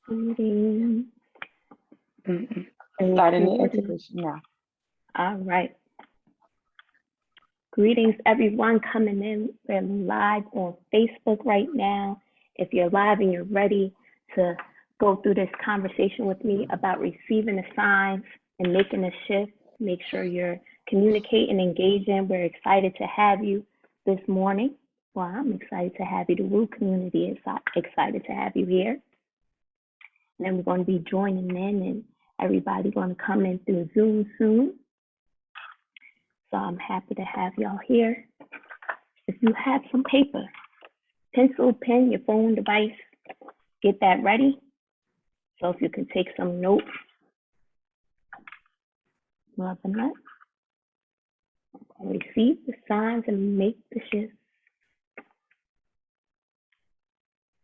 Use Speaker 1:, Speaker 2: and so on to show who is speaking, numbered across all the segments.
Speaker 1: Greetings.
Speaker 2: Starting the integration now.
Speaker 1: All right. Greetings, everyone coming in. We're live on Facebook right now. If you're live and you're ready to go through this conversation with me about receiving the signs and making a shift, make sure you're communicating, engaging. We're excited to have you this morning. Well, I'm excited to have you. The Woo community is excited to have you here. And then we're going to be joining in, and everybody's going to come in through Zoom soon. So I'm happy to have y'all here. If you have some paper, pencil, pen, your phone device, get that ready. So if you can take some notes, loving that. Receive the signs and make the shift.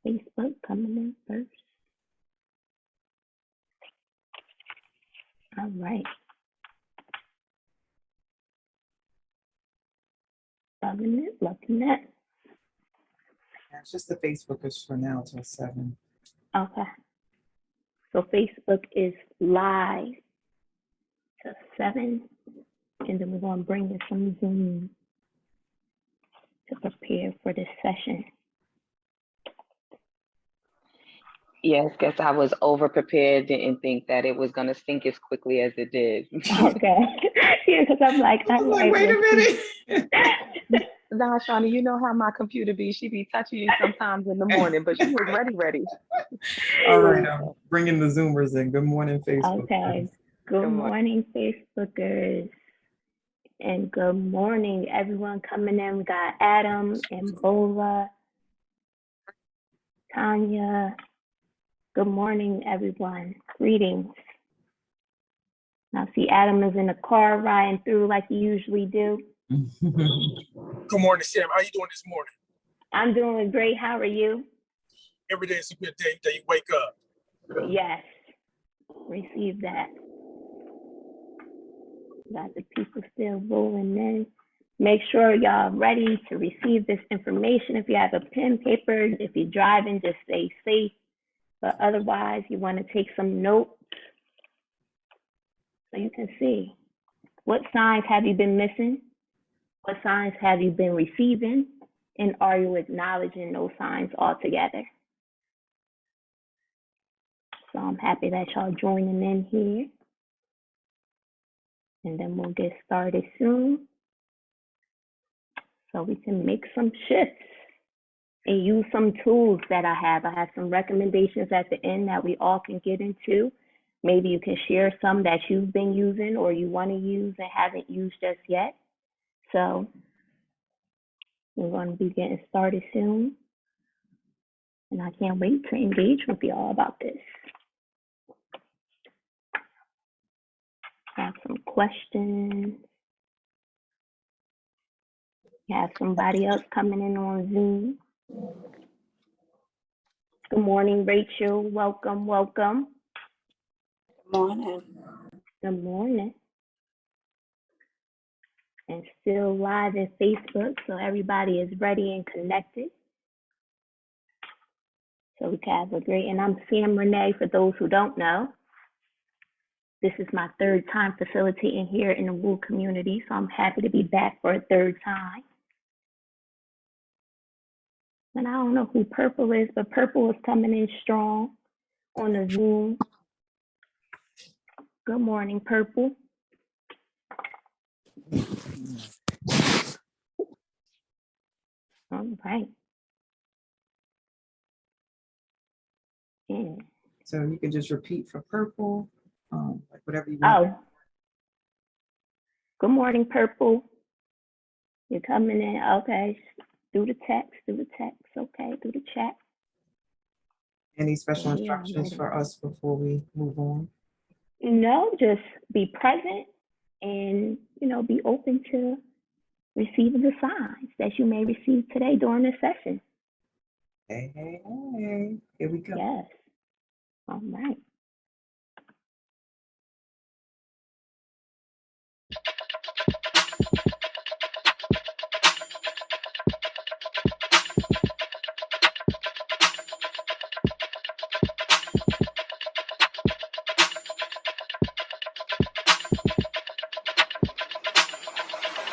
Speaker 1: Facebook coming in first. All right. Loving it, loving that.
Speaker 3: Yeah, it's just the Facebookers for now till 7.
Speaker 1: Okay. So Facebook is live till 7, and then we're going to bring in some Zoom to prepare for this session.
Speaker 2: Yes, guess I was over prepared, didn't think that it was going to sink as quickly as it did.
Speaker 1: Okay. Yeah, because I'm like,
Speaker 3: wait a minute.
Speaker 2: Nah, Shawnee, you know how my computer be. She be touching you sometimes in the morning, but she was ready.
Speaker 3: All right, I'm bringing the Zoomers in. Good morning, Facebook.
Speaker 1: Okay. Good morning, Facebookers. And good morning, everyone coming in. We got Adam and Bola, Tanya. Good morning, everyone. Greetings. Now, see, Adam is in the car riding through like you usually do.
Speaker 4: Good morning, Sam. How you doing this morning?
Speaker 1: I'm doing great. How are you?
Speaker 4: Every day is a good day that you wake up.
Speaker 1: Yes. Receive that. Got the people still rolling in. Make sure y'all ready to receive this information. If you have a pen, paper, if you're driving, just stay safe. But otherwise, you want to take some notes so you can see what signs have you been missing, what signs have you been receiving, and are you acknowledging those signs altogether? So I'm happy that y'all joining in here. And then we'll get started soon so we can make some shifts and use some tools that I have. I have some recommendations at the end that we all can get into. Maybe you can share some that you've been using or you want to use and haven't used just yet. So we're going to be getting started soon. And I can't wait to engage with y'all about this. Have some questions. Have somebody else coming in on Zoom. Good morning, Rachel. Welcome, welcome.
Speaker 5: Good morning.
Speaker 1: Good morning. And still live in Facebook, so everybody is ready and connected. So we can have a great, and I'm Sam Renee, for those who don't know. This is my third time facilitating here in the Woo community, so I'm happy to be back for a third time. And I don't know who Purple is, but Purple is coming in strong on the Zoom. Good morning, Purple. All right. Yeah.
Speaker 3: So you can just repeat for Purple, like whatever you want.
Speaker 1: Oh. Good morning, Purple. You're coming in. Okay. Through the text. Okay, through the chat.
Speaker 3: Any special instructions for us before we move on?
Speaker 1: No, just be present and, be open to receiving the signs that you may receive today during this session.
Speaker 3: Hey. Here we go.
Speaker 1: Yes. All right.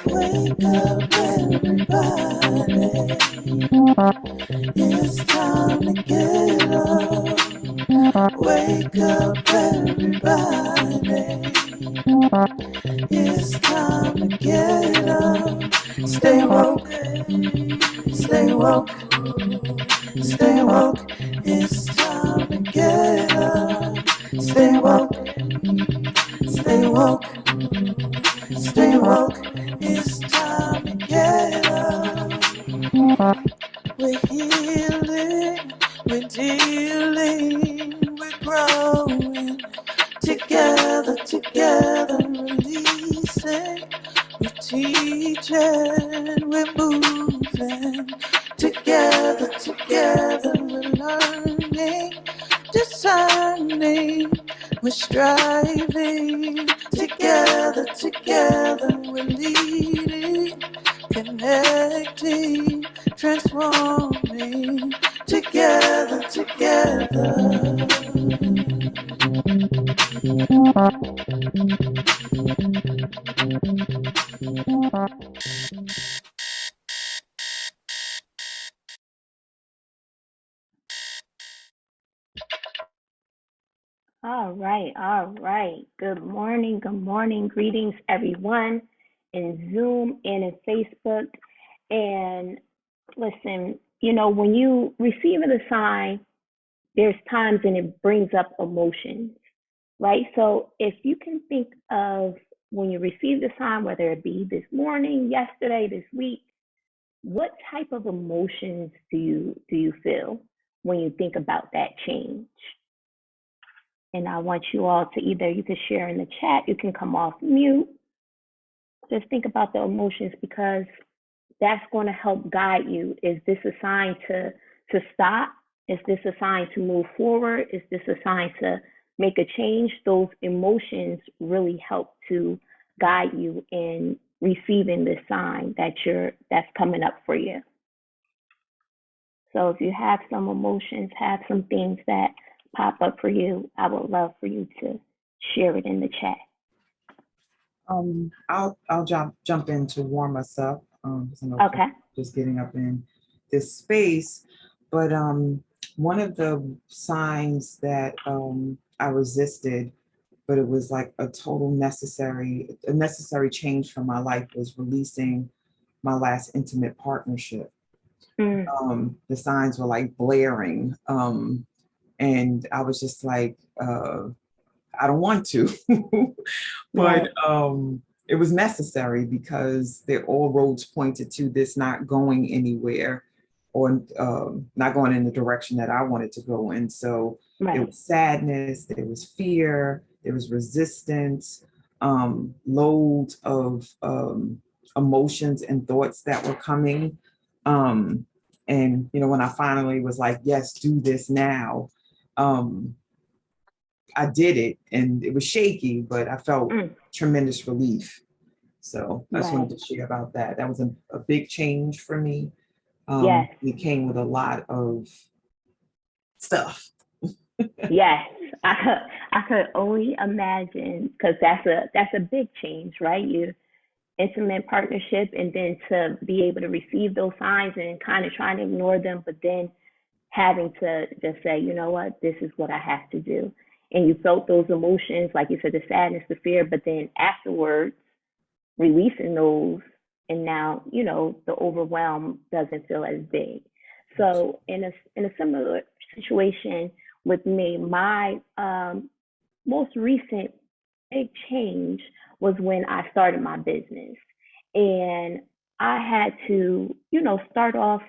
Speaker 6: Wake up, everybody. It's time to get up. Wake up, everybody. It's time to get up. Stay woke. Stay woke. Stay woke. It's time to get up. Stay woke. Stay woke. Stay woke. It's time to get up. We're healing, we're dealing, we're growing. Together, together, releasing. We're teaching, we're moving. Together, together, we're learning, discerning. We're striving. Together, together, we're leading, connecting, transforming. Together, together.
Speaker 1: All right, all right. Good morning, greetings everyone in Zoom and in Facebook. And listen, you know, when you receive a sign, there's times and it brings up emotions, right? So if you can think of when you received a sign, whether it be this morning, yesterday, this week, what type of emotions do you feel when you think about that change? And I want you all to either, you can share in the chat, you can come off mute. Just think about the emotions because that's going to help guide you. Is this a sign to stop? Is this a sign to move forward? Is this a sign to make a change? Those emotions really help to guide you in receiving this sign that's coming up for you. So if you have some emotions, have some things that pop up for you, I would love for you to share it in the chat.
Speaker 3: I'll jump in to warm us up. 'Cause I know
Speaker 1: Okay.
Speaker 3: just getting up in this space, but one of the signs that I resisted, but it was like a necessary change for my life was releasing my last intimate partnership. The signs were like blaring, and I was just like, I don't want to, but it was necessary because all roads pointed to this not going anywhere or not going in the direction that I wanted to go in. So there was sadness, there was fear, there was resistance, loads of emotions and thoughts that were coming. And, you know, when I finally was like, yes, do this now, I did it and it was shaky, but I felt tremendous relief. So I just wanted to share about that. That was a big change for me.
Speaker 1: Yes.
Speaker 3: It came with a lot of stuff.
Speaker 1: Yes, I could only imagine because that's a big change, right? You intimate partnership, and then to be able to receive those signs and kind of trying to ignore them, but then having to just say, you know what, this is what I have to do. And you felt those emotions, like you said, the sadness, the fear, but then afterwards, releasing those, and now, you know, the overwhelm doesn't feel as big. So in a similar situation with me, my most recent big change was when I started my business. And I had to, you know, start off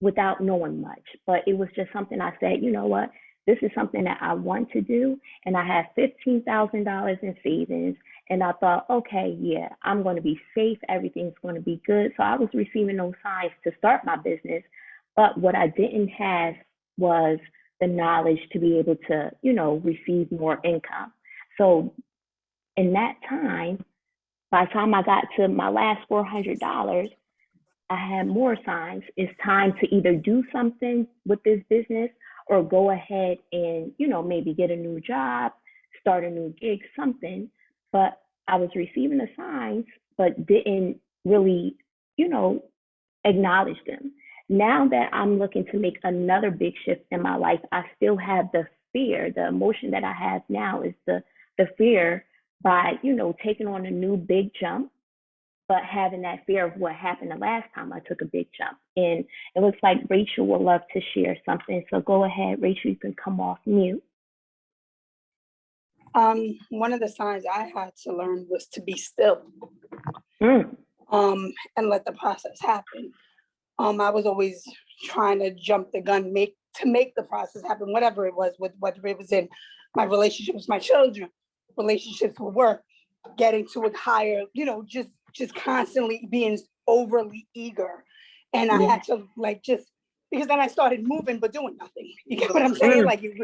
Speaker 1: without knowing much, but it was just something I said, you know what, this is something that I want to do. And I had $15,000 in savings. And I thought, okay, yeah, I'm going to be safe. Everything's going to be good. So I was receiving those signs to start my business. But what I didn't have was the knowledge to be able to, you know, receive more income. So in that time, by the time I got to my last $400, I had more signs. It's time to either do something with this business or go ahead and, you know, maybe get a new job, start a new gig, something. But I was receiving the signs, but didn't really, you know, acknowledge them. Now that I'm looking to make another big shift in my life, I still have the fear. The emotion that I have now is the fear by, taking on a new big jump, but having that fear of what happened the last time I took a big jump. And it looks like Rachel would love to share something. So go ahead, Rachel, you can come off mute.
Speaker 5: One of the signs I had to learn was to be still,
Speaker 1: Mm.
Speaker 5: and let the process happen. I was always trying to jump the gun, make the process happen, whatever it was, whether it was in my relationship with my children, relationships with work, getting to a higher, just constantly being overly eager. And I had to because then I started moving but doing nothing. You get what I'm saying? Like you're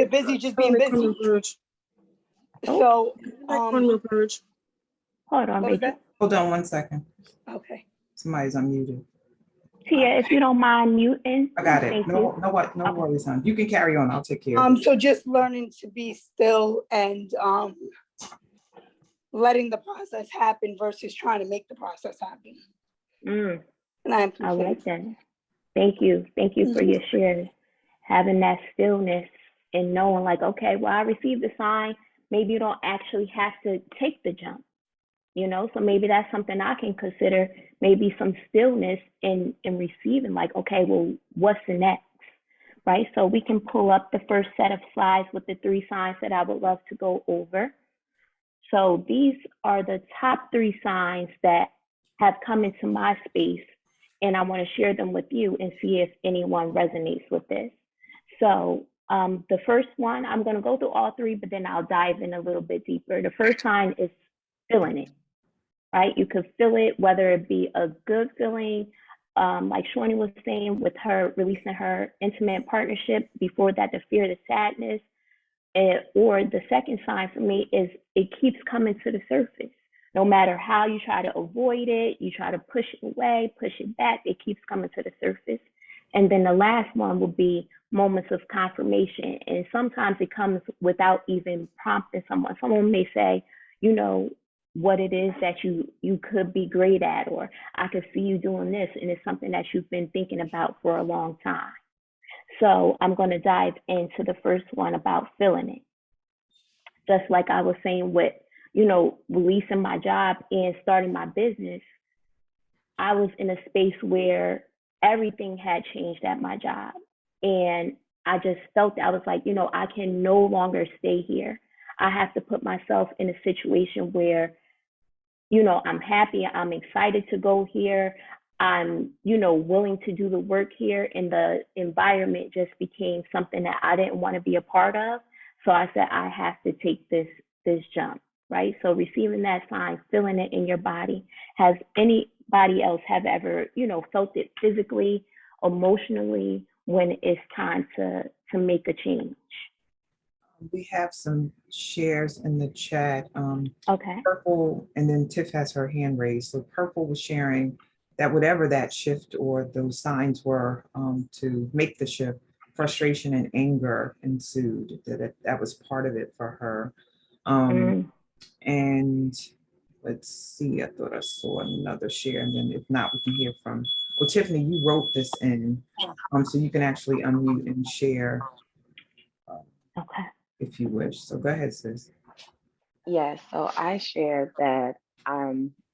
Speaker 5: busy just being busy. So
Speaker 1: Hold on,
Speaker 5: what was
Speaker 1: Rachel.
Speaker 5: that?
Speaker 3: Hold on 1 second.
Speaker 5: Okay.
Speaker 3: Somebody's unmuted.
Speaker 1: Tia, if you don't mind muting.
Speaker 3: I got it.
Speaker 1: Thank
Speaker 3: No
Speaker 1: you.
Speaker 3: worries, hon. You can carry on. I'll take care of it.
Speaker 5: So just learning to be still and letting the process happen versus trying to make the process happen.
Speaker 1: Mm.
Speaker 5: And I am
Speaker 1: I
Speaker 5: complete.
Speaker 1: like that. Thank you. Thank you for your share. Having that stillness and knowing like, okay, well, I received the sign. Maybe you don't actually have to take the jump, So maybe that's something I can consider, maybe some stillness in receiving like, okay, well, what's the next? Right? So we can pull up the first set of slides with the 3 signs that I would love to go over. So these are the top 3 signs that have come into my space, and I want to share them with you and see if anyone resonates with this. So the first one, I'm going to go through all 3, but then I'll dive in a little bit deeper. The first sign is feeling it, right? You could feel it, whether it be a good feeling, like Shawnee was saying with her releasing her intimate partnership, before that, the fear, the sadness, or the second sign for me is it keeps coming to the surface. No matter how you try to avoid it, you try to push it away, push it back, it keeps coming to the surface. And then the last one will be moments of confirmation. And sometimes it comes without even prompting someone. Someone may say, what it is that you could be great at, or I could see you doing this, and it's something that you've been thinking about for a long time. So I'm going to dive into the first one about feeling it. Just like I was saying with, releasing my job and starting my business, I was in a space where everything had changed at my job. And I just felt I was like, I can no longer stay here. I have to put myself in a situation where, I'm happy, I'm excited to go here. I'm, willing to do the work here, and the environment just became something that I didn't want to be a part of. So I said, I have to take this jump, right? So receiving that sign, feeling it in your body. Has anybody else have ever, felt it physically, emotionally, when it's time to make a change?
Speaker 3: We have some shares in the chat.
Speaker 1: Okay.
Speaker 3: Purple, and then Tiff has her hand raised. So Purple was sharing that whatever that shift or those signs were to make the shift, frustration and anger ensued. That was part of it for her. And let's see, I thought I saw another share, and then if not, we can hear from, well, Tiffany, you wrote this in, so you can actually unmute and share
Speaker 1: Okay.
Speaker 3: if you wish. So go ahead, sis.
Speaker 2: Yes, so I shared that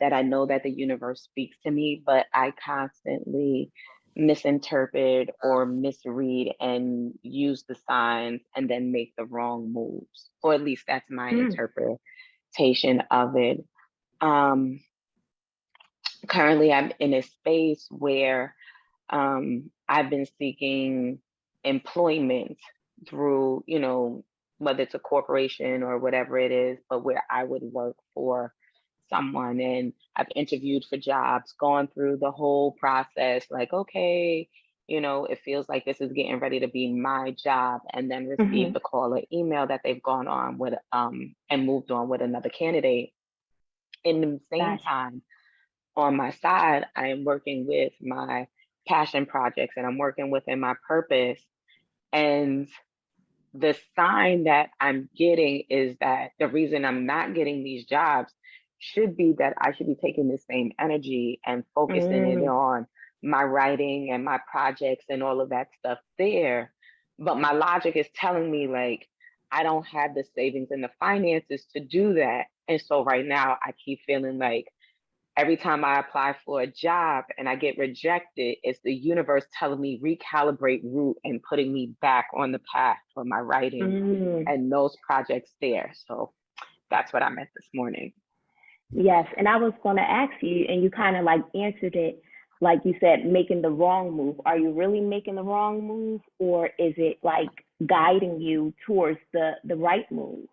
Speaker 2: that I know that the universe speaks to me, but I constantly misinterpret or misread and use the signs and then make the wrong moves. Or at least that's my interpretation of it. Currently I'm in a space where I've been seeking employment through, whether it's a corporation or whatever it is, but where I would work for someone. And I've interviewed for jobs, gone through the whole process, like, okay, it feels like this is getting ready to be my job, and then received the call or email that they've gone on with and moved on with another candidate. In the same time, on my side, I am working with my passion projects, and I'm working within my purpose. And the sign that I'm getting is that the reason I'm not getting these jobs should be that I should be taking the same energy and focusing it on my writing and my projects and all of that stuff there. But my logic is telling me like, I don't have the savings and the finances to do that. And so right now I keep feeling like every time I apply for a job and I get rejected, it's the universe telling me recalibrate route and putting me back on the path for my writing and those projects there. So that's what I meant this morning.
Speaker 1: Yes, and I was going to ask you, and you kind of like answered it, like you said, making the wrong move. Are you really making the wrong move, or is it like guiding you towards the right move?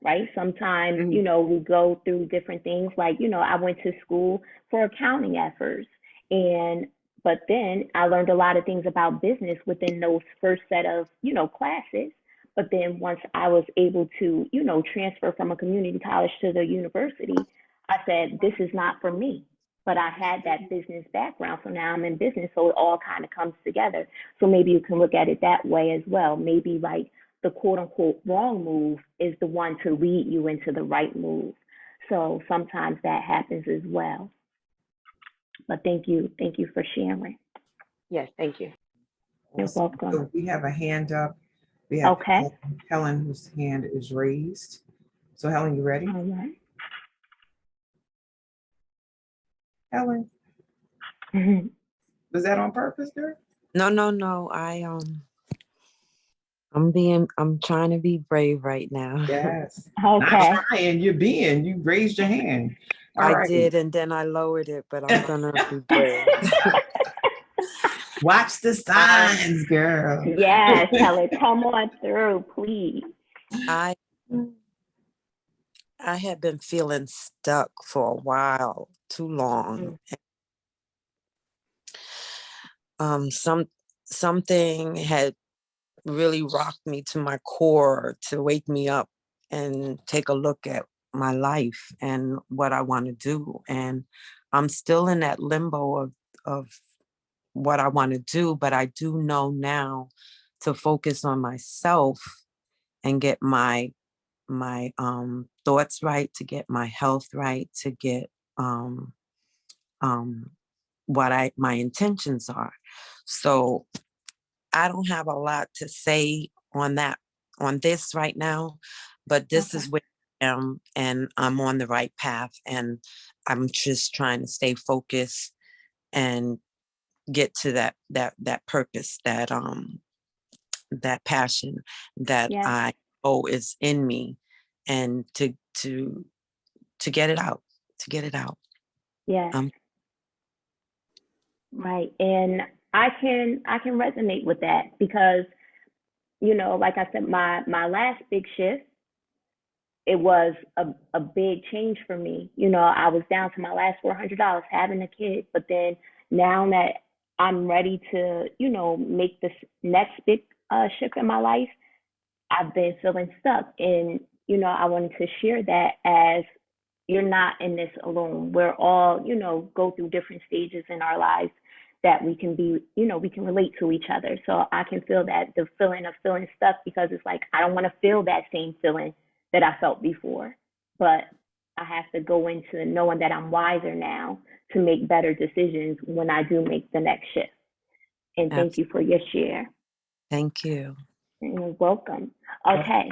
Speaker 1: Right? Sometimes, you know, we go through different things. Like, you know, I went to school for accounting at first, and but then I learned a lot of things about business within those first set of, you know, classes. But then once I was able to, you know, transfer from a community college to the university, I said, this is not for me. But I had that business background, so now I'm in business, so it all kind of comes together. So maybe you can look at it that way as well. Maybe like the quote unquote wrong move is the one to lead you into the right move. So sometimes that happens as well. But thank you for sharing.
Speaker 2: Yes, thank you.
Speaker 1: You're welcome.
Speaker 3: So we have a hand up. We have
Speaker 1: Okay.
Speaker 3: Helen, whose hand is raised. So Helen, you ready?
Speaker 1: All right.
Speaker 3: Helen, was that on purpose, girl?
Speaker 7: No. I'm trying to be brave right now.
Speaker 3: Yes.
Speaker 1: Okay.
Speaker 3: Not trying, you raised your hand. All
Speaker 7: I
Speaker 3: right.
Speaker 7: did, and then I lowered it, but I'm gonna be brave.
Speaker 3: Watch the signs, girl.
Speaker 1: Yes, Helen, come on through, please.
Speaker 7: I had been feeling stuck for a while, too long. Something had really rocked me to my core to wake me up and take a look at my life and what I want to do. And I'm still in that limbo of what I want to do, but I do know now to focus on myself and get my thoughts right, to get my health right, to get what my intentions are. So I don't have a lot to say on this right now, but this is where I am, and I'm on the right path, and I'm just trying to stay focused and get to that purpose, that passion that I know is in me, and to get it out,
Speaker 1: Yes. Right. And I can resonate with that because, you know, like I said, my last big shift, it was a big change for me. You know, I was down to my last $400 having a kid, but then now that I'm ready to, you know, make this next big shift in my life, I've been feeling stuck. And, you know, I wanted to share that as you're not in this alone. We're all, you know, go through different stages in our lives that we can be, you know, we can relate to each other. So I can feel that, the feeling of feeling stuck, because it's like, I don't want to feel that same feeling that I felt before. But I have to go into knowing that I'm wiser now to make better decisions when I do make the next shift. And thank you for your share.
Speaker 7: Thank you.
Speaker 1: You're welcome. Okay.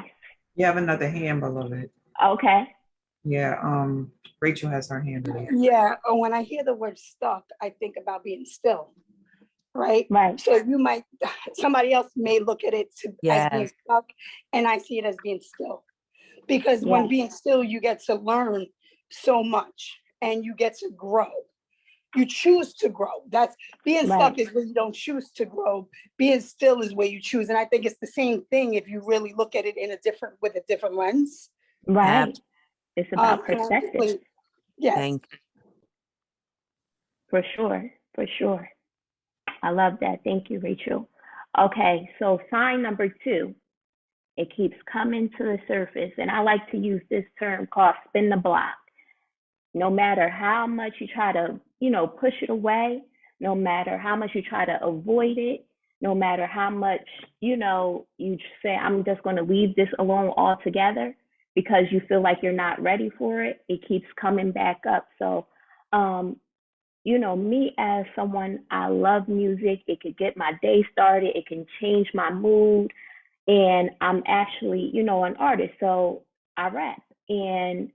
Speaker 3: You have another hand, beloved.
Speaker 1: Okay.
Speaker 3: Yeah, Rachel has her hand raised.
Speaker 5: Yeah, when I hear the word stuck, I think about being still, right?
Speaker 1: Right.
Speaker 5: So somebody else may look at it as being stuck, and I see it as being still. Because when being still, you get to learn so much and you get to grow. You choose to grow. That's being stuck is where you don't choose to grow. Being still is where you choose. And I think it's the same thing if you really look at it with a different lens.
Speaker 1: Right. It's about perspective.
Speaker 5: Yes.
Speaker 7: Thank you.
Speaker 1: For sure. I love that. Thank you, Rachel. Okay, so sign number 2. It keeps coming to the surface, and I like to use this term called spin the block. No matter how much you try to, you know, push it away, no matter how much you try to avoid it, no matter how much, you know, you say, I'm just going to leave this alone altogether, because you feel like you're not ready for it, it keeps coming back up. So, you know, me as someone, I love music. It could get my day started. It can change my mood. And I'm actually, you know, an artist. So I rap. And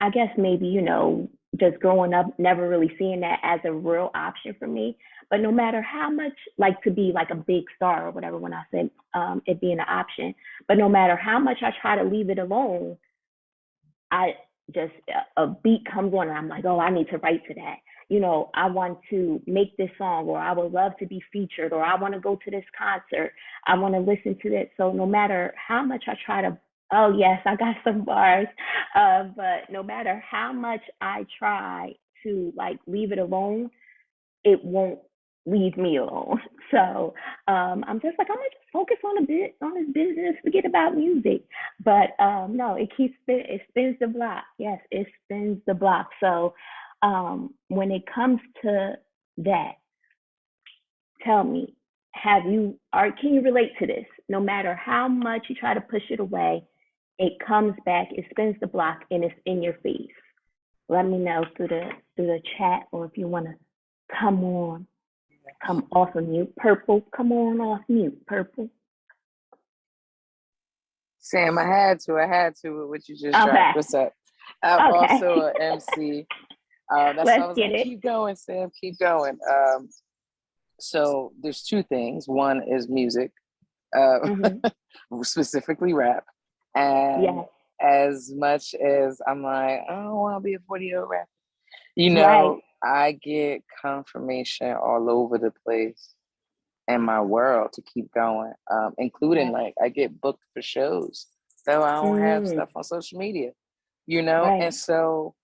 Speaker 1: I guess maybe, you know, just growing up, never really seeing that as a real option for me. But no matter how much, like to be like a big star or whatever, when I said it being an option, but no matter how much I try to leave it alone, I just, a beat comes on and I'm like, oh, I need to write to that. You know, I want to make this song, or I would love to be featured, or I want to go to this concert. I want to listen to it. So no matter how much I try to, oh yes, I got some bars. But no matter how much I try to like leave it alone, it won't leave me alone. So I'm just like, I'm gonna just focus on a bit on this business, forget about music. But no, it spins the block. Yes, it spins the block. So when it comes to that, tell me, can you relate to this? No matter how much you try to push it away, it comes back, it spins the block, and it's in your face. Let me know through the chat, or if you want to come on, come off of mute. Purple, come on off mute. Purple.
Speaker 2: Sam, I had to with what you just
Speaker 1: Okay.
Speaker 2: dropped. What's up? I'm
Speaker 1: Okay.
Speaker 2: also an MC. That's why I was like,
Speaker 1: it.
Speaker 2: keep going, Sam, keep going. So there's two things. One is music, specifically rap. And
Speaker 1: Yes.
Speaker 2: as much as I'm like, I don't want to be a 40-year-old rapper, you know,
Speaker 1: Right.
Speaker 2: I get confirmation all over the place in my world to keep going, including like I get booked for shows, though I don't have stuff on social media, you know?
Speaker 1: Right.
Speaker 2: And so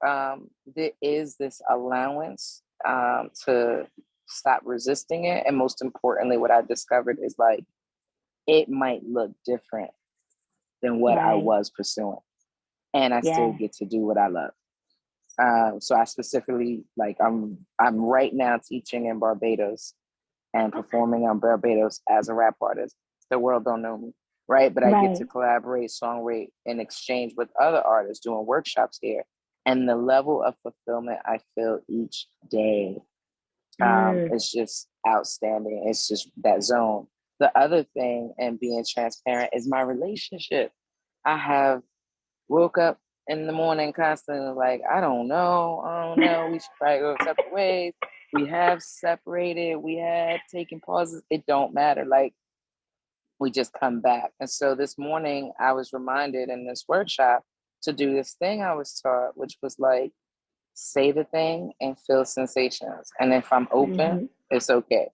Speaker 2: there is this allowance to stop resisting it. And most importantly, what I discovered is like, it might look different than what I
Speaker 1: Right.
Speaker 2: was pursuing. And I still
Speaker 1: Yeah.
Speaker 2: get to do what I love. So I specifically, like, I'm right now teaching in Barbados and performing on Barbados as a rap artist. The world don't know me, right? But I get to
Speaker 1: Right.
Speaker 2: collaborate, songwrite, and exchange with other artists doing workshops here. And the level of fulfillment I feel each day is just outstanding. It's just that zone. The other thing, and being transparent, is my relationship. I have woke up in the morning constantly like, I don't know. We should probably go separate ways. We have separated. We have taken pauses. It don't matter. Like, we just come back. And so this morning I was reminded in this workshop to do this thing I was taught, which was like, say the thing and feel sensations. And if I'm open, it's okay.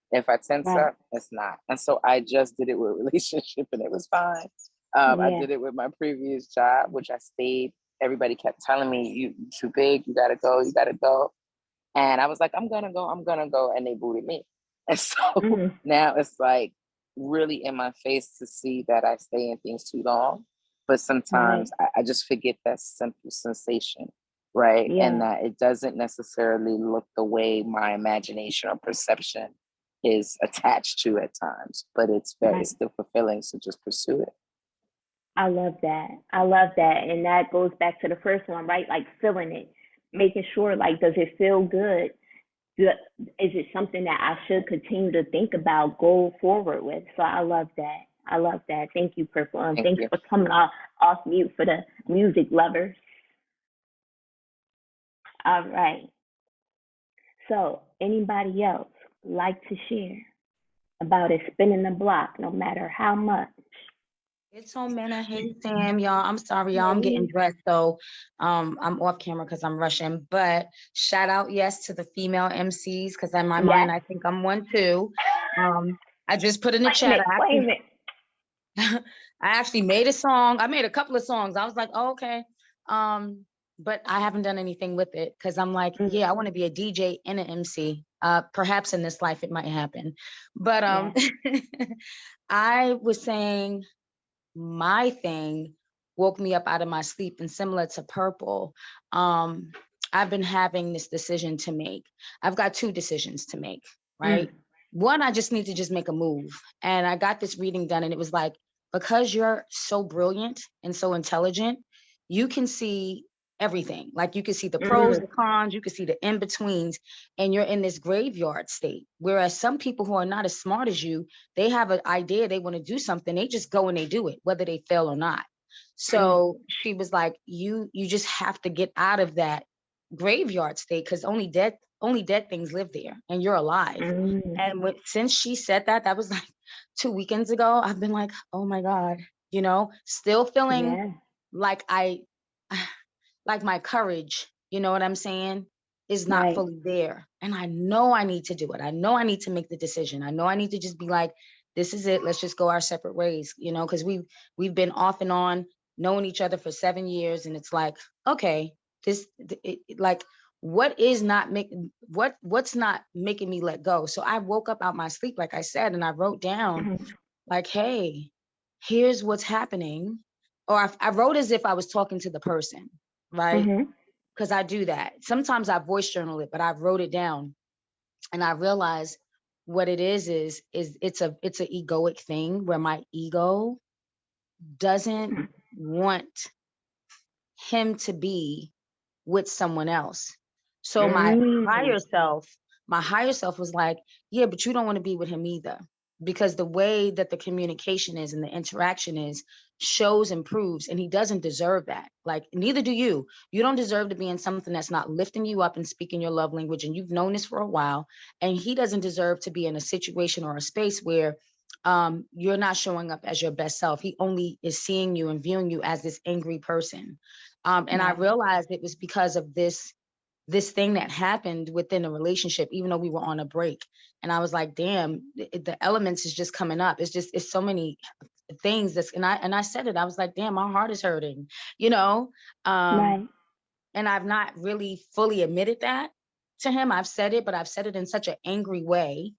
Speaker 2: If I tense
Speaker 1: Right.
Speaker 2: up, it's not. And so I just did it with relationship and it was fine. I did it with my previous job, which I stayed. Everybody kept telling me, you too big, you gotta go. And I was like, I'm gonna go. And they booted me. And so now it's like really in my face to see that I stay in things too long. But sometimes I just forget that simple sensation, right?
Speaker 1: Yeah.
Speaker 2: And that it doesn't necessarily look the way my imagination or perception is attached to at times, but it's still fulfilling, so just pursue it.
Speaker 1: I love that. And that goes back to the first one, right? Like feeling it, making sure, like, does it feel good? Is it something that I should continue to think about, go forward with? So I love that. Thank you, Purple. And thanks for coming off mute for the music lovers. All right. So anybody else like to share about it spinning the block, no matter how much?
Speaker 8: It's on Mena. Hey Sam, y'all. I'm sorry, y'all. I'm getting dressed, so I'm off camera because I'm rushing. But shout out, yes, to the female MCs, because in my mind, I think I'm one too. I just put in the chat. I actually made a song. I made a couple of songs. I was like, oh, okay. But I haven't done anything with it because I'm like, I want to be a DJ and an MC. Perhaps in this life it might happen. But I was saying, my thing woke me up out of my sleep, and similar to Purple, I've been having this decision to make. I've got two decisions to make, right? One, I just need to just make a move. And I got this reading done and it was like, because you're so brilliant and so intelligent, you can see everything. Like you can see the pros, the cons, you can see the in-betweens, and you're in this graveyard state. Whereas some people who are not as smart as you, they have an idea, they want to do something, they just go and they do it, whether they fail or not. So she was like, you just have to get out of that graveyard state, because only dead things live there, and you're alive. And since she said that, that was like 2 weekends ago, I've been like, oh my God, you know, still feeling like like my courage, you know what I'm saying, is not fully there. And I know I need to do it. I know I need to make the decision. I know I need to just be like, this is it. Let's just go our separate ways, you know, because we've been off and on knowing each other for 7 years. And it's like, okay, like, what's not making me let go? So I woke up out my sleep, like I said, and I wrote down like, hey, here's what's happening. Or I wrote as if I was talking to the person, right? Because I do that. Sometimes I voice journal it, but I wrote it down, and I realized what it is it's an egoic thing where my ego doesn't want him to be with someone else. So my higher self was like, yeah, but you don't want to be with him either, because the way that the communication is and the interaction is shows and proves, and he doesn't deserve that. Like, neither do you. You don't deserve to be in something that's not lifting you up and speaking your love language, and you've known this for a while. And he doesn't deserve to be in a situation or a space where you're not showing up as your best self. He only is seeing you and viewing you as this angry person. And I realized it was because of this thing that happened within a relationship, even though we were on a break. And I was like, damn, the elements is just coming up. It's so many things and I said it, I was like, damn, my heart is hurting, you know? And I've not really fully admitted that to him. I've said it, but I've said it in such an angry way.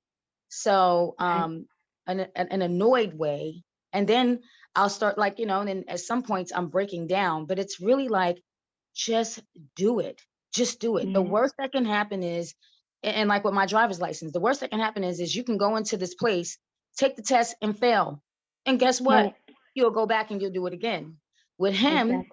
Speaker 8: So, an annoyed way. And then I'll start, like, you know, and then at some points I'm breaking down, but it's really like, just do it. Just do it. The worst that can happen is, and like with my driver's license, the worst that can happen is you can go into this place, take the test and fail. And guess what? You'll go back and you'll do it again. With him,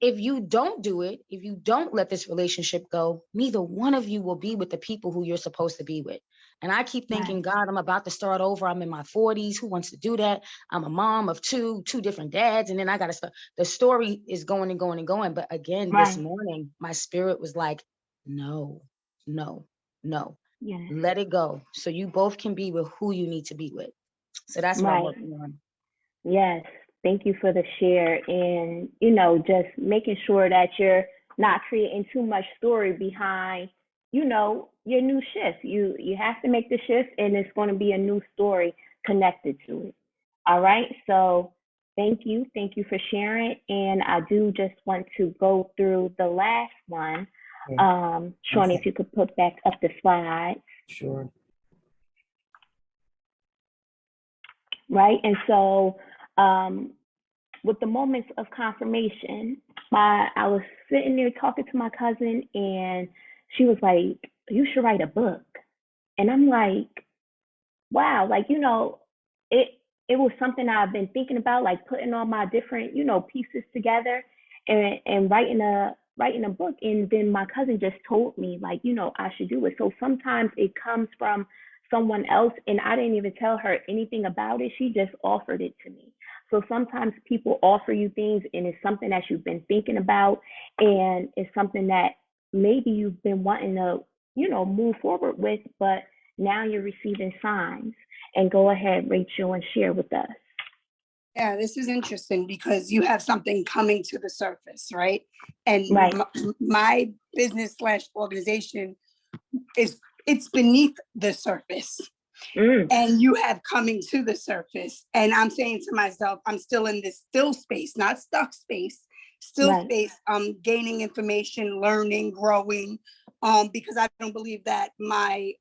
Speaker 8: if you don't do it, if you don't let this relationship go, neither one of you will be with the people who you're supposed to be with. And I keep thinking, God, I'm about to start over. I'm in my 40s. Who wants to do that? I'm a mom of two different dads. And then I got to start. The story is going and going and going. But again, this morning, my spirit was like, no. Let it go. So you both can be with who you need to be with. So that's what I'm working on.
Speaker 1: Yes. Thank you for the share, and, you know, just making sure that you're not creating too much story behind, you know, your new shift. You have to make the shift, and it's going to be a new story connected to it. All right. So thank you for sharing. And I do just want to go through the last one. Shawnee, if you could put back up the slide.
Speaker 3: Sure.
Speaker 1: Right. And so, with the moments of confirmation, I was sitting there talking to my cousin, and she was like, you should write a book. And I'm like, wow, like, you know, it was something I've been thinking about, like putting all my different, you know, pieces together and writing a book. And then my cousin just told me, like, you know, I should do it. So sometimes it comes from someone else, and I didn't even tell her anything about it. She just offered it to me. So sometimes people offer you things, and it's something that you've been thinking about, and it's something that maybe you've been wanting to, you know, move forward with, but now you're receiving signs. And go ahead, Rachel, and share with us.
Speaker 5: Yeah, this is interesting because you have something coming to the surface, right? And my business / organization it's beneath the surface. And you have coming to the surface. And I'm saying to myself, I'm still in this still space, not stuck space, still space. Gaining information, learning, growing, because I don't believe that my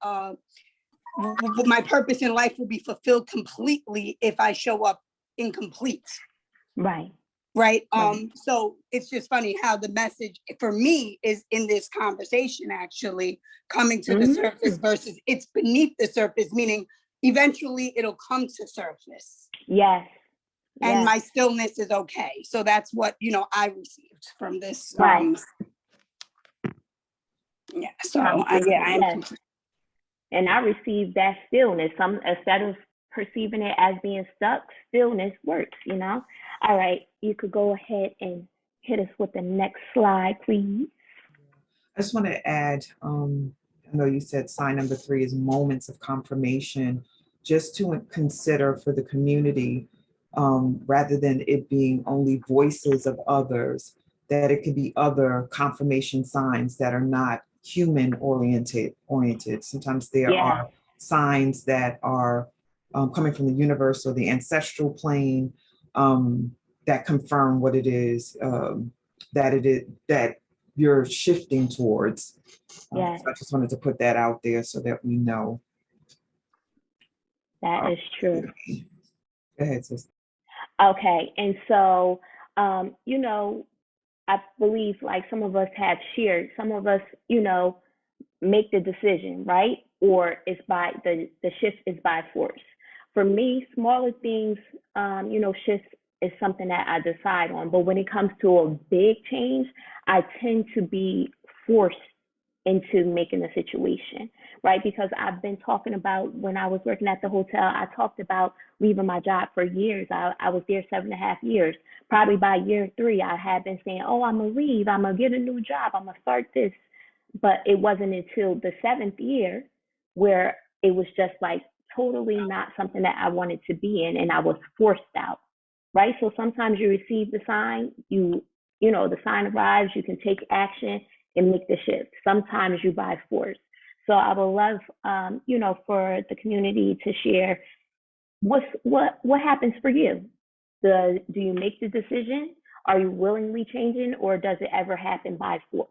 Speaker 5: purpose in life will be fulfilled completely if I show up incomplete. Right. So it's just funny how the message for me is in this conversation actually coming to the surface versus it's beneath the surface, meaning eventually it'll come to surface.
Speaker 1: Yes.
Speaker 5: and
Speaker 1: Yes.
Speaker 5: my stillness is okay. So that's what, I received from this.
Speaker 1: Right.
Speaker 5: Yeah. So
Speaker 1: Conversation,
Speaker 5: I am
Speaker 1: yes.
Speaker 5: complete.
Speaker 1: And I received that stillness. Instead of perceiving it as being stuck, stillness works, All right, you could go ahead and hit us with the next slide, please.
Speaker 3: I just want to add, I know you said sign number 3 is moments of confirmation, just to consider for the community, rather than it being only voices of others, that it could be other confirmation signs that are not human oriented. Sometimes there
Speaker 1: Yeah.
Speaker 3: are signs that are coming from the universe or the ancestral plane, that confirm what it is, that you're shifting towards.
Speaker 1: Yes.
Speaker 3: So I just wanted to put that out there so that we know.
Speaker 1: That is true.
Speaker 3: Go ahead, sister.
Speaker 1: Okay, and so, I believe like some of us have shared, some of us, make the decision, right? Or it's by the shift is by force. For me, smaller things, shifts is something that I decide on. But when it comes to a big change, I tend to be forced into making the situation, right? Because I've been talking about when I was working at the hotel, I talked about leaving my job for years. I was there 7.5 years. Probably by year 3, I had been saying, oh, I'm going to leave. I'm going to get a new job. I'm going to start this. But it wasn't until the 7th year where it was just like totally not something that I wanted to be in, and I was forced out, right? So sometimes you receive the sign, the sign arrives, you can take action and make the shift. Sometimes you by force. So I would love, for the community to share what happens for you. Do you make the decision? Are you willingly changing, or does it ever happen by force?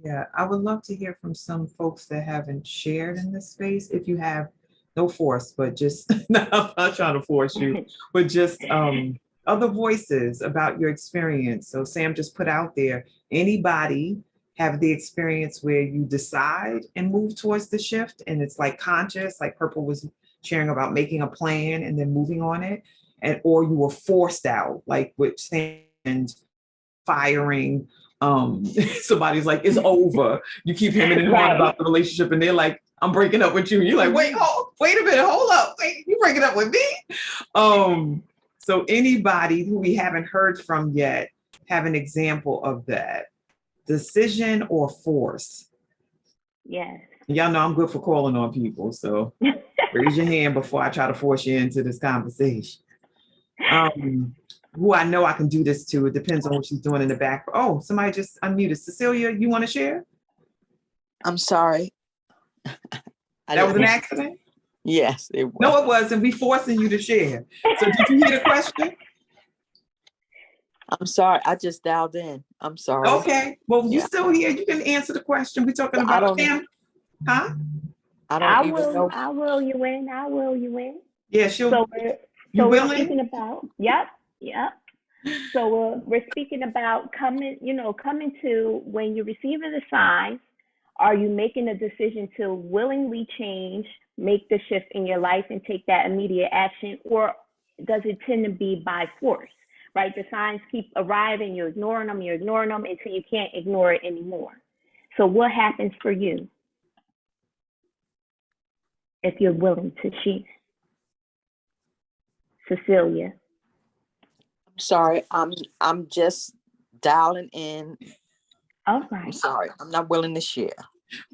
Speaker 3: Yeah, I would love to hear from some folks that haven't shared in this space. If you have, no force, but just, no, I'm not trying to force you, but just other voices about your experience. So Sam just put out there, anybody have the experience where you decide and move towards the shift, and it's like conscious, like Purple was sharing about making a plan and then moving on it, or you were forced out, like with Sam and firing, somebody's like, it's over. You keep hemming and hawing
Speaker 1: Right.
Speaker 3: about the relationship, and they're like, I'm breaking up with you. And you're like, wait a minute, hold up. Wait, you breaking up with me? So anybody who we haven't heard from yet have an example of that. Decision or force?
Speaker 1: Yes.
Speaker 3: Y'all know I'm good for calling on people, so raise your hand before I try to force you into this conversation. Who I know I can do this to. It depends on what she's doing in the back. Oh, somebody just unmuted. Cecilia, you want to share?
Speaker 6: I'm sorry.
Speaker 3: That was an accident?
Speaker 6: Yes, it was.
Speaker 3: No, it wasn't. We forcing you to share. So did you hear the question?
Speaker 6: I'm sorry. I just dialed in. I'm sorry.
Speaker 3: Okay. Well, you still here. You can answer the question. We're talking about Sam. Huh?
Speaker 1: I will you in.
Speaker 3: Yeah,
Speaker 1: So
Speaker 3: you
Speaker 1: we're
Speaker 3: willing?
Speaker 1: speaking about, yep. So we're speaking about coming to when you're receiving the signs, are you making a decision to willingly change, make the shift in your life and take that immediate action, or does it tend to be by force, right? The signs keep arriving, you're ignoring them until you can't ignore it anymore. So what happens for you if you're willing to share? Cecilia.
Speaker 6: Sorry, I'm just dialing in.
Speaker 1: All right.
Speaker 6: I'm sorry. I'm not willing to share.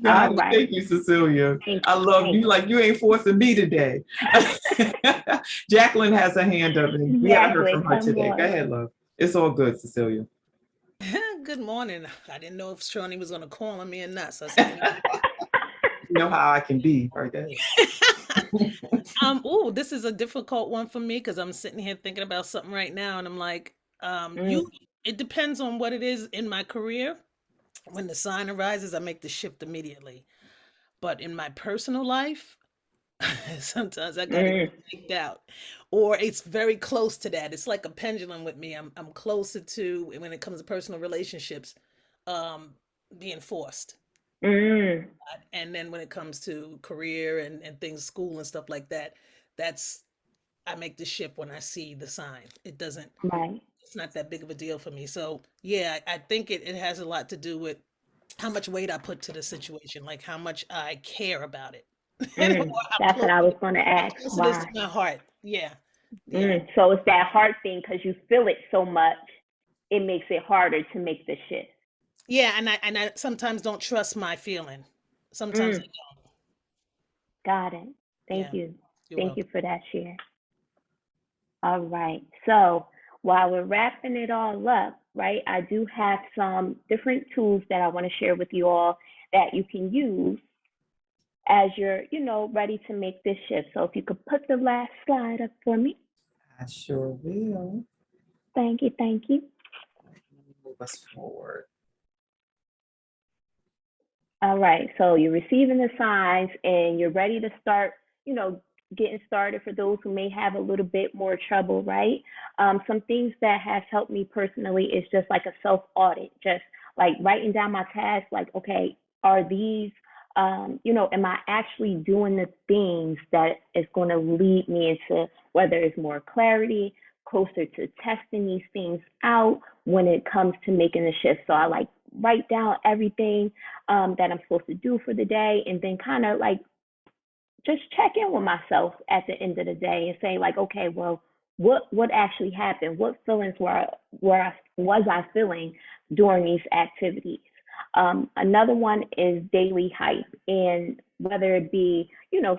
Speaker 1: All right.
Speaker 3: Thank you, Cecilia.
Speaker 1: Thank
Speaker 3: I love
Speaker 1: you.
Speaker 3: you. Like you ain't forcing me today. Jacqueline has her hand up, and we haven't heard from her today. Go ahead, love. It's all good, Cecilia.
Speaker 9: Good morning. I didn't know if Shawnee was going to call on me or not. So I said,
Speaker 3: You know how I can be, right? Go ahead.
Speaker 9: Oh, this is a difficult one for me because I'm sitting here thinking about something right now, and I'm like, it depends on what it is in my career. When the sign arises, I make the shift immediately. But in my personal life, sometimes I gotta get freaked out, or it's very close to that. It's like a pendulum with me. I'm closer to when it comes to personal relationships, being forced. And then when it comes to career and things, school and stuff like that, that's I make the shift when I see the sign. It doesn't,
Speaker 1: Right.
Speaker 9: it's not that big of a deal for me. So yeah, I think it has a lot to do with how much weight I put to the situation, like how much I care about it. And
Speaker 1: That's what I was going to
Speaker 9: how
Speaker 1: ask.
Speaker 9: close it is to
Speaker 1: Why?
Speaker 9: my heart. Yeah. Yeah.
Speaker 1: So it's that heart thing because you feel it so much, it makes it harder to make the shift.
Speaker 9: Yeah, and I sometimes don't trust my feeling. Sometimes I
Speaker 1: Mm,
Speaker 9: don't.
Speaker 1: got it. Thank
Speaker 9: Yeah,
Speaker 1: you.
Speaker 9: you're
Speaker 1: Thank you
Speaker 9: welcome.
Speaker 1: for that share. All right. So while we're wrapping it all up, right, I do have some different tools that I want to share with you all that you can use as you're, ready to make this shift. So if you could put the last slide up for me.
Speaker 3: I sure will.
Speaker 1: Thank you. Thank you.
Speaker 3: Let me move us forward.
Speaker 1: All right. So you're receiving the signs and you're ready to start, getting started for those who may have a little bit more trouble, right? Some things that has helped me personally is just like a self audit, just like writing down my tasks, like, okay, are these, am I actually doing the things that is going to lead me into whether it's more clarity, closer to testing these things out when it comes to making the shift. So I like write down everything that I'm supposed to do for the day, and then kind of like just check in with myself at the end of the day and say like, okay, well, what actually happened? What feelings was I feeling during these activities? Another one is daily hype, and whether it be,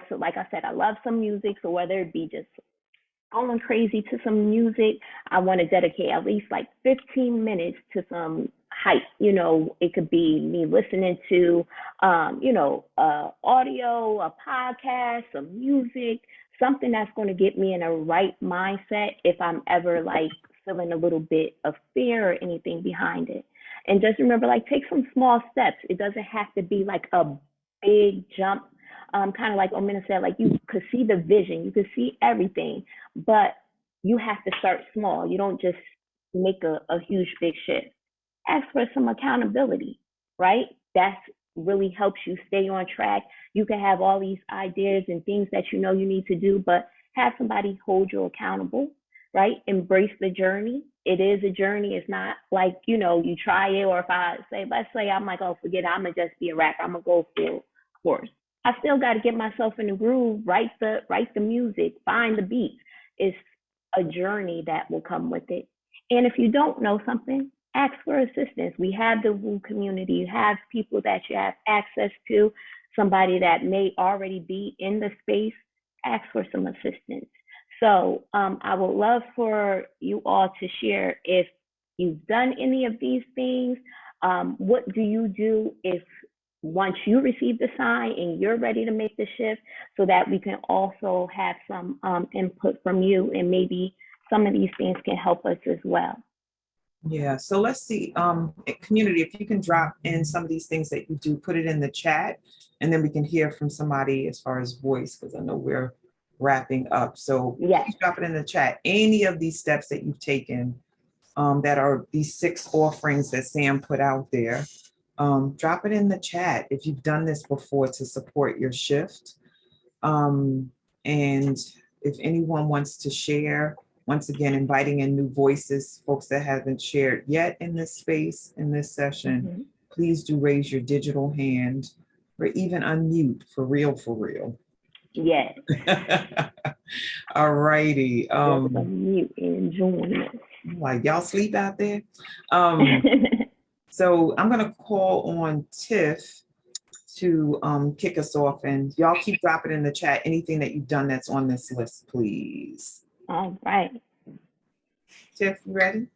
Speaker 1: so like I said, I love some music, so whether it be just going crazy to some music. I want to dedicate at least like 15 minutes to some hype. It could be me listening to, audio, a podcast, some music, something that's going to get me in a right mindset if I'm ever like feeling a little bit of fear or anything behind it. And just remember, like, take some small steps. It doesn't have to be like a big jump. Kind of like Omina said, like you could see the vision, you could see everything, but you have to start small. You don't just make a huge big shift. Ask for some accountability, right? That really helps you stay on track. You can have all these ideas and things that you know you need to do, but have somebody hold you accountable, right? Embrace the journey. It is a journey. It's not like, you try it, or if I say, let's say I'm like, oh, forget it, I'm going to just be a rapper. I'm going to go full course. I still got to get myself in the groove, write the music, find the beats. It's a journey that will come with it. And if you don't know something, ask for assistance. We have the Woo community. You have people that you have access to, somebody that may already be in the space. Ask for some assistance. So I would love for you all to share if you've done any of these things. What do you do if once you receive the sign and you're ready to make the shift, so that we can also have some input from you, and maybe some of these things can help us as well.
Speaker 3: Yeah, so let's see, community, if you can drop in some of these things that you do, put it in the chat, and then we can hear from somebody as far as voice, because I know we're wrapping up. So
Speaker 1: Yes.
Speaker 3: please drop it in the chat. Any of these steps that you've taken, that are these 6 offerings that Sam put out there, drop it in the chat if you've done this before to support your shift. And if anyone wants to share, once again, inviting in new voices, folks that haven't shared yet in this space, in this session, please do raise your digital hand, or even unmute, for real, for real.
Speaker 1: Yes.
Speaker 3: All righty.
Speaker 1: Unmute and join us.
Speaker 3: Like, y'all sleep out there? So I'm gonna call on Tiff to kick us off, and y'all keep dropping in the chat anything that you've done that's on this list, please.
Speaker 1: All right.
Speaker 3: Tiff, you ready?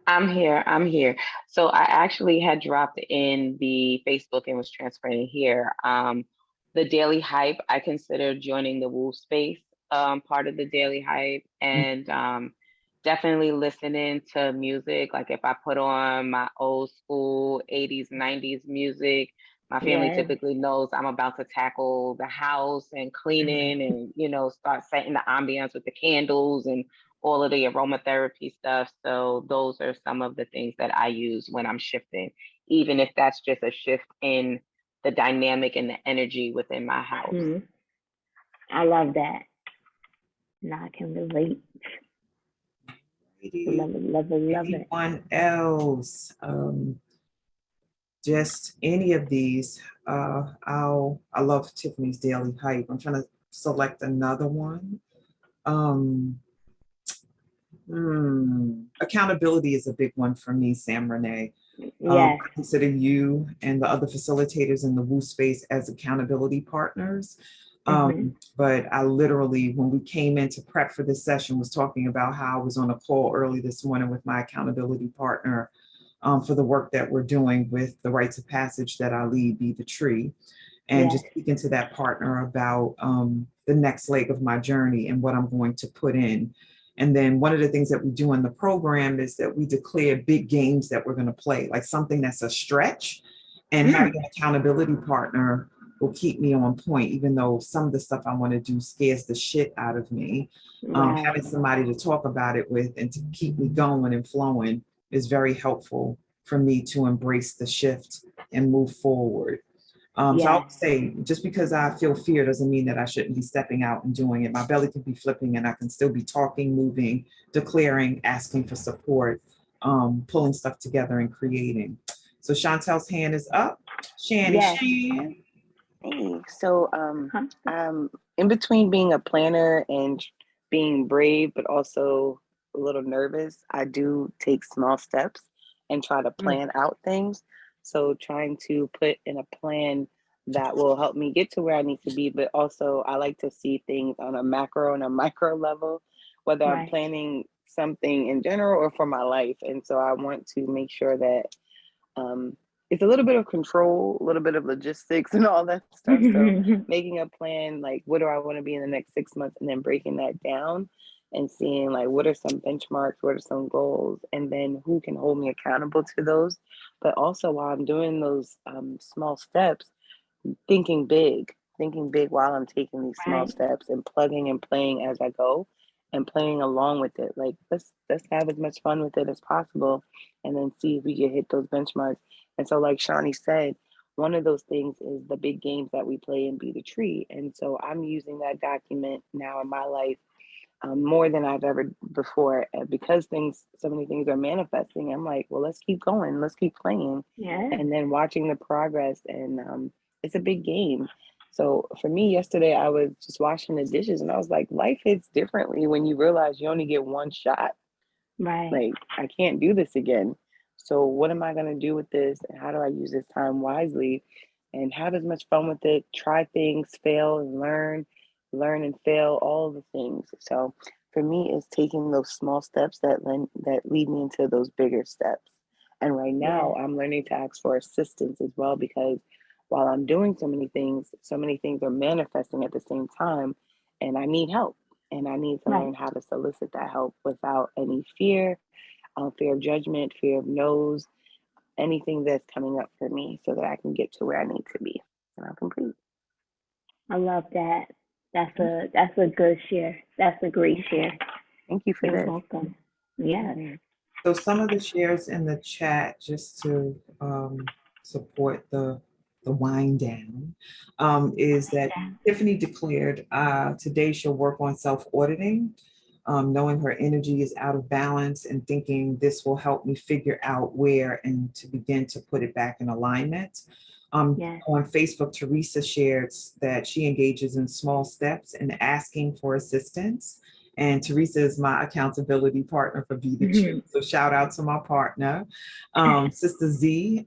Speaker 2: I'm here. So I actually had dropped in the Facebook and was transferring here. The daily hype, I consider joining the Woo space, part of the daily hype, and definitely listening to music. Like if I put on my old school 80s, 90s music, my family typically knows I'm about to tackle the house and cleaning and, start setting the ambiance with the candles and all of the aromatherapy stuff. So those are some of the things that I use when I'm shifting, even if that's just a shift in the dynamic and the energy within my house.
Speaker 1: I love that. Now I can relate.
Speaker 3: Righty.
Speaker 1: Love it, love it, love it.
Speaker 3: Anyone else? Just any of these. I love Tiffany's Daily Hype. I'm trying to select another one. Accountability is a big one for me, Sam Renee.
Speaker 1: Yes.
Speaker 3: I consider you and the other facilitators in the Woo space as accountability partners. But I literally, when we came in to prep for this session, was talking about how I was on a call early this morning with my accountability partner for the work that we're doing with the rites of passage that I lead, Be the Tree, and
Speaker 1: Yes.
Speaker 3: just speaking to that partner about the next leg of my journey and what I'm going to put in. And then one of the things that we do in the program is that we declare big games that we're going to play, like something that's a stretch, and having an accountability partner will keep me on point, even though some of the stuff I want to do scares the shit out of me.
Speaker 1: Right.
Speaker 3: Having somebody to talk about it with and to keep me going and flowing is very helpful for me to embrace the shift and move forward. So I
Speaker 1: Yes.
Speaker 3: would say, just because I feel fear doesn't mean that I shouldn't be stepping out and doing it. My belly could be flipping and I can still be talking, moving, declaring, asking for support, pulling stuff together and creating. So Chantel's hand is up. Shanny,
Speaker 1: Yes.
Speaker 3: Shan.
Speaker 2: Hey, so in between being a planner and being brave, but also a little nervous, I do take small steps and try to plan out things. So trying to put in a plan that will help me get to where I need to be, but also I like to see things on a macro and a micro level, whether I'm
Speaker 1: Right.
Speaker 2: planning something in general or for my life. And so I want to make sure that it's a little bit of control, a little bit of logistics and all that stuff. So making a plan, like what do I want to be in the next 6 months, and then breaking that down and seeing like what are some benchmarks, what are some goals, and then who can hold me accountable to those. But also while I'm doing those small steps, thinking big while I'm taking these small
Speaker 1: Right.
Speaker 2: steps and plugging and playing as I go and playing along with it. Like let's have as much fun with it as possible and then see if we can hit those benchmarks. And so like Shawnee said, one of those things is the big games that we play in Be the Tree. And so I'm using that document now in my life more than I've ever before, because so many things are manifesting. I'm like, well, let's keep going, let's keep playing,
Speaker 1: Yeah.
Speaker 2: and then watching the progress. And it's a big game. So for me, yesterday I was just washing the dishes, and I was like, life hits differently when you realize you only get one shot.
Speaker 1: Right.
Speaker 2: Like, I can't do this again. So what am I going to do with this? And how do I use this time wisely and have as much fun with it? Try things, fail and learn and fail, all of the things. So for me, it's taking those small steps that lead me into those bigger steps. And right now,
Speaker 1: Yeah.
Speaker 2: I'm learning to ask for assistance as well, because while I'm doing so many things are manifesting at the same time, and I need help. And I need to
Speaker 1: Right.
Speaker 2: learn how to solicit that help without any fear, fear of judgment, fear of no's, anything that's coming up for me, so that I can get to where I need to be. And I'm complete.
Speaker 1: I love that. That's a good share. That's a great share.
Speaker 2: Thank you for
Speaker 1: You're
Speaker 2: this.
Speaker 1: welcome. Yes.
Speaker 3: So some of the shares in the chat, just to support the wind down, is that Tiffany declared today she'll work on self-auditing, knowing her energy is out of balance and thinking this will help me figure out where and to begin to put it back in alignment.
Speaker 1: Yes.
Speaker 3: On Facebook, Teresa shared that she engages in small steps and asking for assistance. And Teresa is my accountability partner for Be the Tree. So shout out to my partner. Sister Z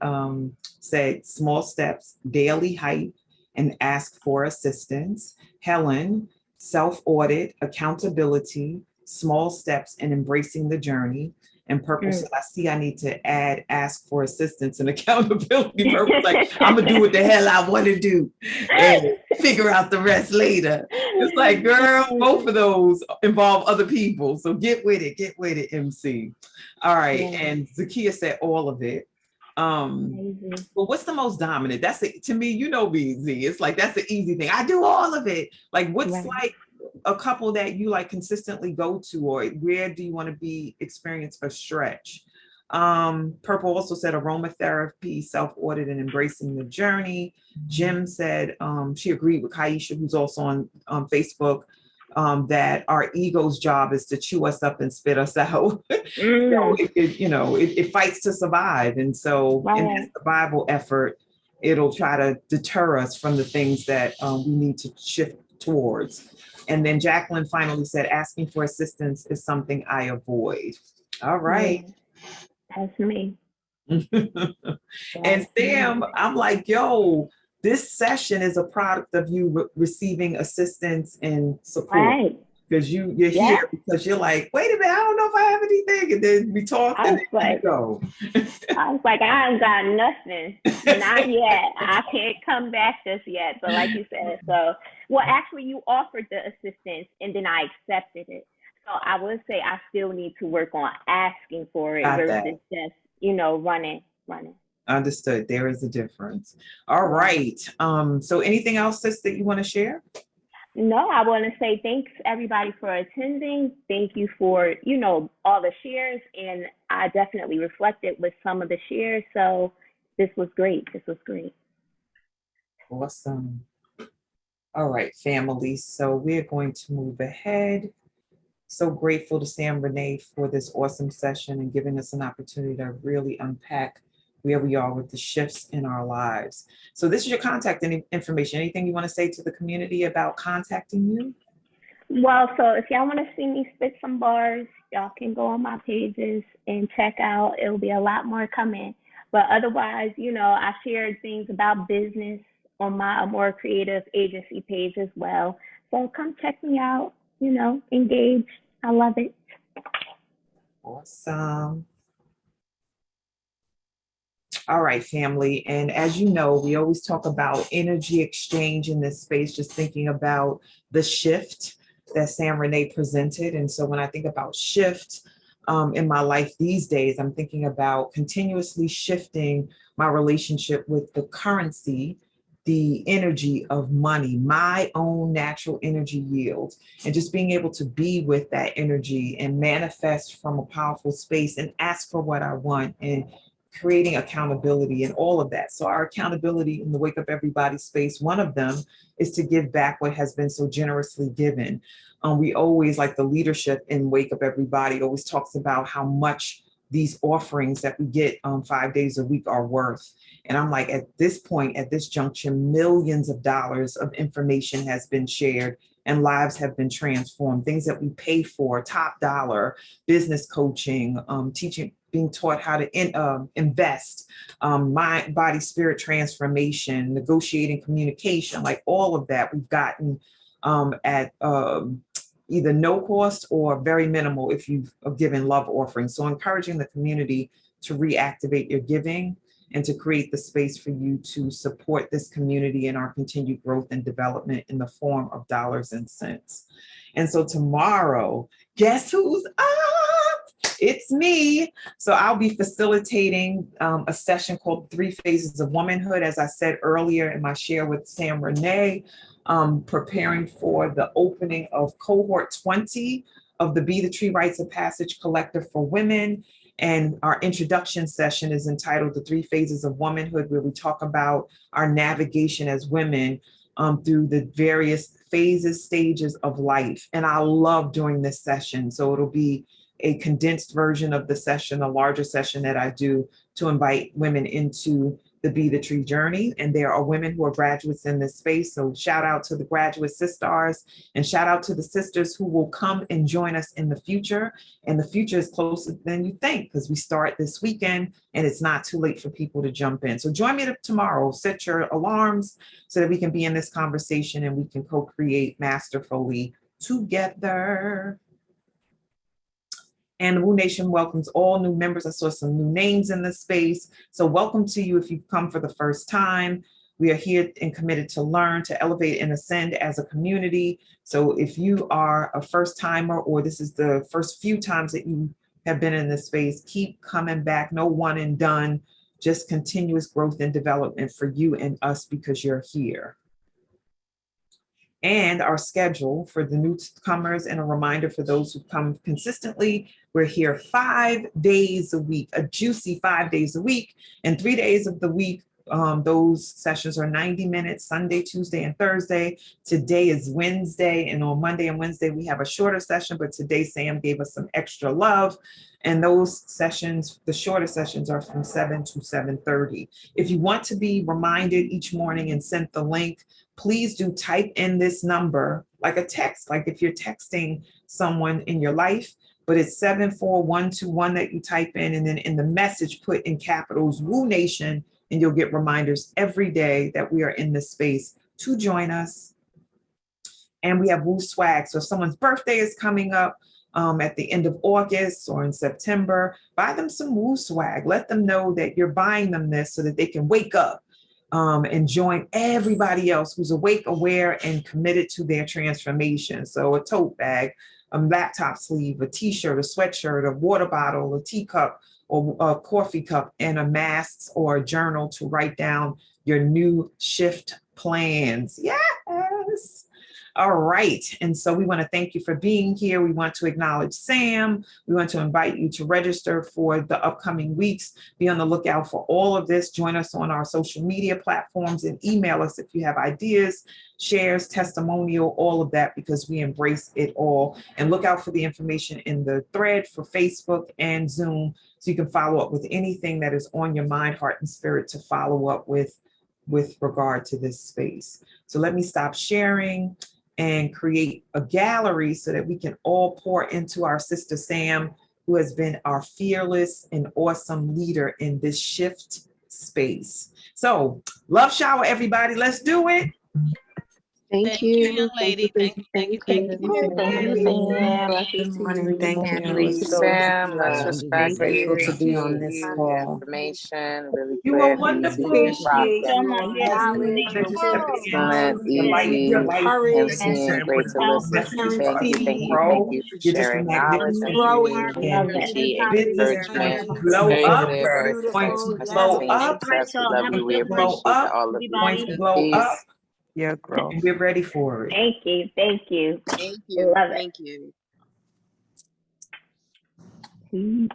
Speaker 3: said small steps, daily hype, and ask for assistance. Helen, self-audit, accountability, small steps, and embracing the journey. And Purple said, I see I need to add ask for assistance and accountability. Purple's like, I'm gonna do what the hell I want to do and figure out the rest later. It's like, girl, both of those involve other people. So get with it, MC. All right.
Speaker 1: Yeah.
Speaker 3: And Zakia said all of it.
Speaker 1: Amazing.
Speaker 3: Well, what's the most dominant? That's it to me, you know, BZ. It's like that's the easy thing. I do all of it. Like, what's
Speaker 1: Right.
Speaker 3: like a couple that you like consistently go to, or where do you want to be experience a stretch? Purple also said aromatherapy, self-audit, and embracing the journey. Jim said she agreed with Kaisha, who's also on Facebook. that our ego's job is to chew us up and spit us out. So it fights to survive. And so in this survival effort, it'll try to deter us from the things that we need to shift towards. And then Jacqueline finally said, asking for assistance is something I avoid. All right.
Speaker 1: That's me.
Speaker 3: And Sam, I'm like, yo, this session is a product of you receiving assistance and support. Because you're here because you're like, wait a minute, I don't know if I have anything. And then we talk and then you go.
Speaker 1: I was like, I ain't got nothing. Not yet. I can't come back just yet. So like you said, actually you offered the assistance and then I accepted it. So I would say I still need to work on asking for it versus just, running.
Speaker 3: Understood. There is a difference. All right. So anything else, sis, that you want to share?
Speaker 1: No, I want to say thanks everybody for attending. Thank you for, all the shares. And I definitely reflected with some of the shares. So this was great.
Speaker 3: Awesome. All right, family. So we're going to move ahead. So grateful to Sam Renee for this awesome session and giving us an opportunity to really unpack where we are with the shifts in our lives. So this is your contact information. Anything you want to say to the community about contacting you?
Speaker 1: Well, so if y'all want to see me spit some bars, y'all can go on my pages and check out. It'll be a lot more coming. But otherwise, I shared things about business on my More Creative Agency page as well. So come check me out, engage. I love it.
Speaker 3: Awesome. All right, family. And as you know, we always talk about energy exchange in this space, just thinking about the shift that Sam Renee presented. And so when I think about shift in my life these days, I'm thinking about continuously shifting my relationship with the currency, the energy of money, my own natural energy yield, and just being able to be with that energy and manifest from a powerful space and ask for what I want and creating accountability and all of that. So our accountability in the Wake Up Everybody space, one of them is to give back what has been so generously given. We always, like the leadership in Wake Up Everybody, always talks about how much these offerings that we get 5 days a week are worth. And I'm like, at this point, at this juncture, millions of dollars of information has been shared and lives have been transformed. Things that we pay for, top dollar, business coaching, teaching, being taught how to invest, mind, body, spirit transformation, negotiating communication, like all of that we've gotten at either no cost or very minimal if you've given love offerings. So encouraging the community to reactivate your giving and to create the space for you to support this community and our continued growth and development in the form of dollars and cents. And so tomorrow, guess who's up? It's me. So I'll be facilitating a session called 3 Phases of Womanhood. As I said earlier in my share with Sam Renee, preparing for the opening of cohort 20 of the Be the Tree Rites of Passage Collective for Women. And our introduction session is entitled The 3 Phases of Womanhood, where we talk about our navigation as women through the various phases, stages of life. And I love doing this session. So it'll be a condensed version of the session, a larger session that I do to invite women into the Be the Tree journey. And there are women who are graduates in this space. So shout out to the graduate sisters and shout out to the sisters who will come and join us in the future. And the future is closer than you think because we start this weekend and it's not too late for people to jump in. So join me tomorrow, set your alarms so that we can be in this conversation and we can co-create masterfully together. And the Woo Nation welcomes all new members. I saw some new names in this space. So welcome to you if you've come for the first time. We are here and committed to learn, to elevate and ascend as a community. So if you are a first timer or this is the first few times that you have been in this space, keep coming back. No one and done, just continuous growth and development for you and us because you're here. And our schedule for the newcomers and a reminder for those who come consistently, we're here 5 days a week, a juicy 5 days a week, and 3 days of the week Those sessions are 90 minutes, Sunday, Tuesday, and Thursday. Today is Wednesday, and on Monday and Wednesday, we have a shorter session, but today Sam gave us some extra love. And those sessions, the shorter sessions, are from 7 to 7:30. If you want to be reminded each morning and sent the link, please do type in this number like a text, like if you're texting someone in your life, but it's 74121 that you type in, and then in the message put in capitals Woo Nation, and you'll get reminders every day that we are in this space to join us. And we have Woo Swag. So if someone's birthday is coming up at the end of August or in September, buy them some Woo Swag. Let them know that you're buying them this so that they can wake up and join everybody else who's awake, aware, and committed to their transformation. So a tote bag, a laptop sleeve, a t-shirt, a sweatshirt, a water bottle, a teacup, or a coffee cup, and a mask or a journal to write down your new shift plans. Yes. All right. And so we want to thank you for being here. We want to acknowledge Sam. We want to invite you to register for the upcoming weeks. Be on the lookout for all of this. Join us on our social media platforms and email us if you have ideas, shares, testimonial, all of that, because we embrace it all. And look out for the information in the thread for Facebook and Zoom, so you can follow up with anything that is on your mind, heart, and spirit to follow up with regard to this space. So let me stop sharing and create a gallery so that we can all pour into our sister Sam, who has been our fearless and awesome leader in this shift space. So love shower, everybody. Let's do it.
Speaker 9: Thank you, young lady. Thank you.
Speaker 2: Thank you, Sam.
Speaker 7: Good morning. Thank you.
Speaker 2: Thank you,
Speaker 3: So
Speaker 2: Sam. Much
Speaker 3: I'm
Speaker 2: respect. Really
Speaker 3: grateful to be on
Speaker 2: appreciate
Speaker 3: this
Speaker 2: you, the
Speaker 3: call.
Speaker 2: information, really
Speaker 3: You are
Speaker 2: clear, easy,
Speaker 3: wonderful.
Speaker 2: and
Speaker 5: Appreciate
Speaker 2: profit.
Speaker 5: you.
Speaker 3: That you're stepping
Speaker 2: Excellent,
Speaker 3: into the light of your
Speaker 2: easy,
Speaker 3: life.
Speaker 4: Thank
Speaker 5: Encouraged,
Speaker 4: you,
Speaker 2: and
Speaker 4: Sam,
Speaker 2: great
Speaker 4: for
Speaker 2: to
Speaker 4: the
Speaker 2: listen to.
Speaker 3: Messages for
Speaker 2: Thank
Speaker 3: us
Speaker 2: you,
Speaker 3: to
Speaker 2: thank
Speaker 5: receive,
Speaker 2: you, thank
Speaker 3: grow.
Speaker 2: you for
Speaker 3: You're just a
Speaker 2: sharing knowledge
Speaker 3: magnificent
Speaker 2: and
Speaker 5: growing,
Speaker 2: being
Speaker 3: and
Speaker 2: energy,
Speaker 3: business is
Speaker 2: encouragement,
Speaker 3: going to blow up.
Speaker 2: creative,
Speaker 3: Going to
Speaker 2: much
Speaker 3: blow
Speaker 2: continued
Speaker 3: up.
Speaker 2: success. We love you. We
Speaker 3: Going to blow
Speaker 2: appreciate
Speaker 3: up.
Speaker 2: all of you.
Speaker 3: Going to blow
Speaker 2: Peace.
Speaker 3: up.
Speaker 7: Your growth.
Speaker 3: And we're ready for it.
Speaker 1: Thank you. Thank you.
Speaker 6: Thank you.
Speaker 1: Love it.
Speaker 6: Thank you.
Speaker 1: Peace.